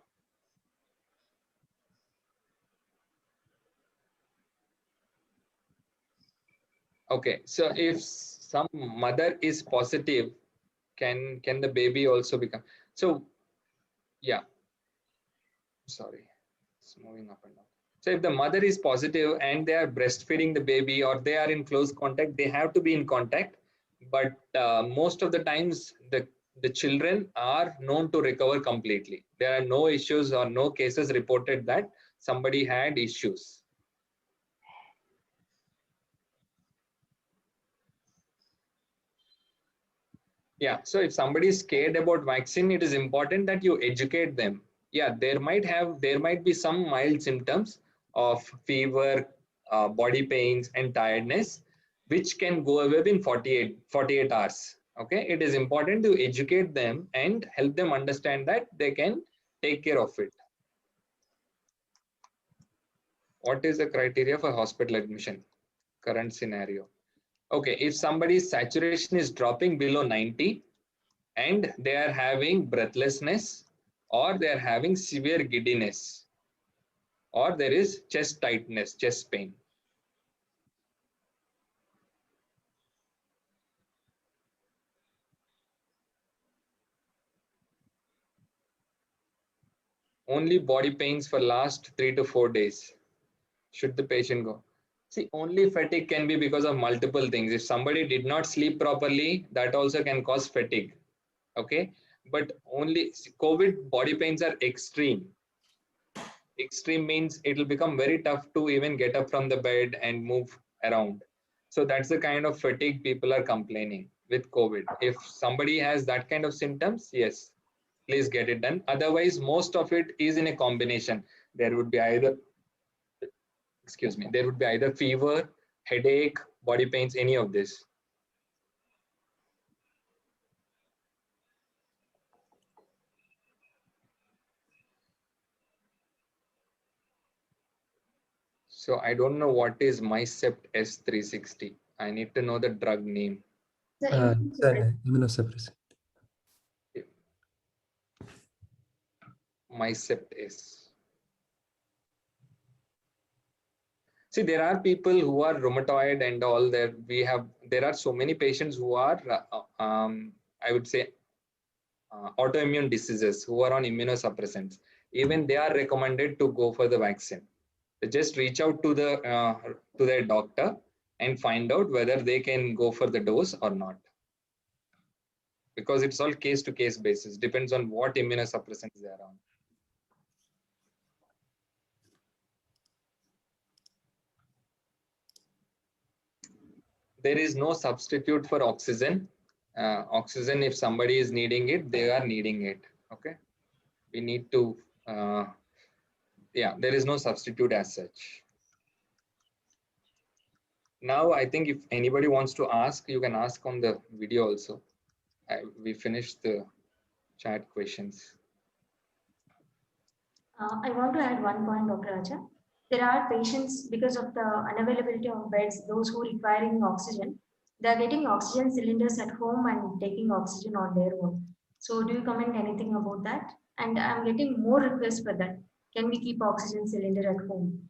Okay, so if some mother is positive, can the baby also become? So yeah, sorry, it's moving up and down. So if the mother is positive and they are breastfeeding the baby or they are in close contact, they have to be in contact. But most of the times, the children are known to recover completely. There are no issues or no cases reported that somebody had issues. Yeah, so if somebody is scared about vaccine, it is important that you educate them. Yeah, there might be some mild symptoms of fever, body pains and tiredness, which can go away in 48 hours. Okay, it is important to educate them and help them understand that they can take care of it. What is the criteria for hospital admission? Current scenario. Okay, if somebody's saturation is dropping below 90, and they are having breathlessness, or they are having severe giddiness, or there is chest tightness, chest pain. only body pains for last 3 to 4 days. Should the patient go? See, only fatigue can be because of multiple things. If somebody did not sleep properly, that also can cause fatigue. Okay, but only COVID body pains are extreme. Extreme means it will become very tough to even get up from the bed and move around. So that's the kind of fatigue people are complaining with COVID. If somebody has that kind of symptoms, yes, please get it done. Otherwise, most of it is in a combination. There would be either, excuse me, there would be either fever, headache, body pains, any of this. So I don't know what is Mycept S360. I need to know the drug name. Immunosuppressant. Mycept S. See, there are people who are rheumatoid and all that. There are so many patients who are, I would say, autoimmune diseases who are on immunosuppressants. Even they are recommended to go for the vaccine. They just reach out to their doctor and find out whether they can go for the dose or not. Because it's all case to case basis, depends on what immunosuppressants they are on. There is no substitute for oxygen. Oxygen, if somebody is needing it, they are needing it. Okay, we need to, yeah, there is no substitute as such. Now, I think if anybody wants to ask, you can ask on the video also. We finished the chat questions. I want to add one point, Dr. Acha. There are patients, because of the unavailability of beds, those who requiring oxygen, they are getting oxygen cylinders at home and taking oxygen on their own. So do you comment anything about that? And I'm getting more requests for that. Can we keep oxygen cylinder at home?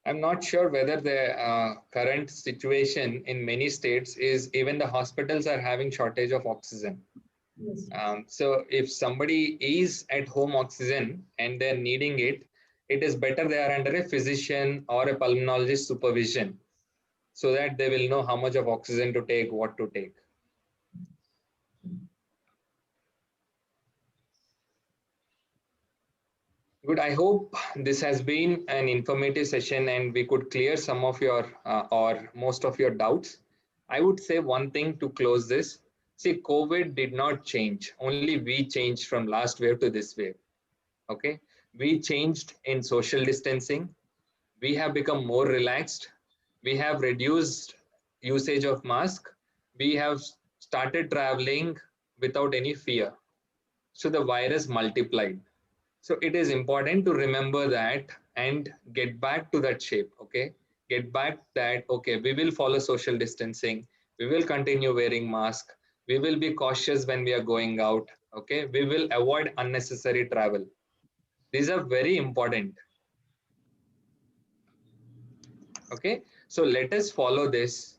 I'm not sure whether the current situation in many states is even the hospitals are having shortage of oxygen. Yes. So if somebody is at home oxygen and they're needing it, it is better they are under a physician or a pulmonologist supervision so that they will know how much of oxygen to take, what to take. Good. I hope this has been an informative session and we could clear some of your or most of your doubts. I would say one thing to close this. See, COVID did not change. Only we changed from last wave to this wave. Okay. We changed in social distancing. We have become more relaxed. We have reduced usage of mask. We have started traveling without any fear. So the virus multiplied. So it is important to remember that and get back to that shape, okay? Get back that, okay, we will follow social distancing. We will continue wearing mask. We will be cautious when we are going out, okay? We will avoid unnecessary travel. These are very important. Okay, so let us follow this.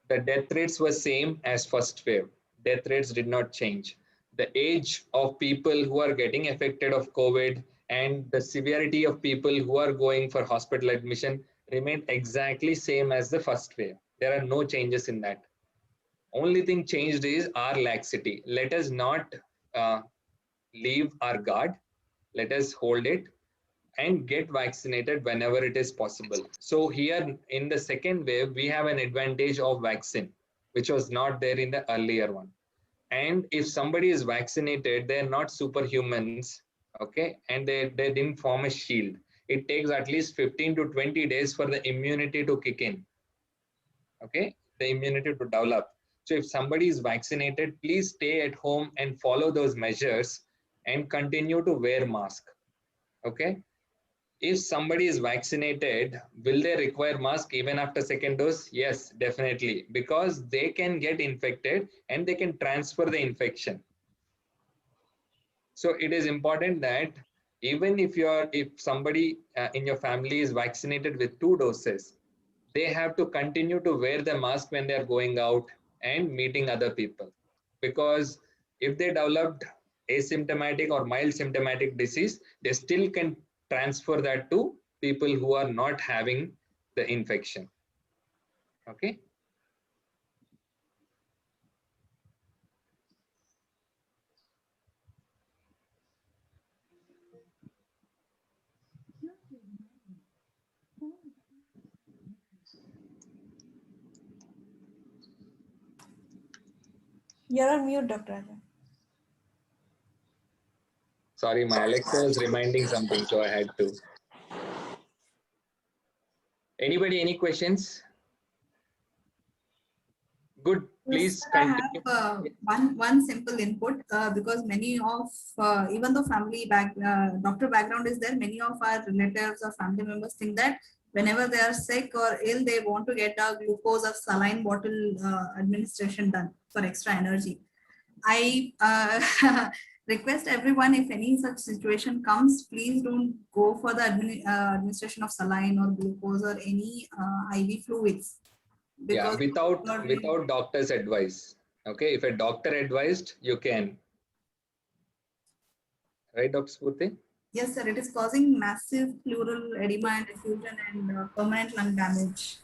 The death rates were same as first wave. Death rates did not change. The age of people who are getting affected of COVID and the severity of people who are going for hospital admission remained exactly same as the first wave. There are no changes in that. Only thing changed is our laxity. Let us not leave our guard. Let us hold it and get vaccinated whenever it is possible. So here in the second wave, we have an advantage of vaccine, which was not there in the earlier one. And if somebody is vaccinated, they're not superhumans, okay? And they didn't form a shield. It takes at least 15 to 20 days for the immunity to kick in, okay? The immunity to develop. So if somebody is vaccinated, please stay at home and follow those measures and continue to wear mask, okay? If somebody is vaccinated, will they require mask even after second dose? Yes, definitely, because they can get infected and they can transfer the infection. So it is important that even if somebody in your family is vaccinated with 2 doses, they have to continue to wear the mask when they are going out and meeting other people. Because if they developed asymptomatic or mild symptomatic disease, they still can transfer that to people who are not having the infection. Okay. You're on mute, Dr. Raja. Sorry, my Alexa was reminding something, so I had to. Anybody, any questions? Good, please Sir, continue. I have one simple input because many of, even though family doctor background is there, many of our relatives or family members think that whenever they are sick or ill, they want to get a glucose or saline bottle administration done for extra energy. I request everyone, if any such situation comes, please don't go for the administration of saline or glucose or any IV fluids. Yeah, without doctor's advice. Okay, if a doctor advised, you can. Right, Dr. Spurti? Yes, sir. It is causing massive pleural edema and diffusion and permanent lung damage.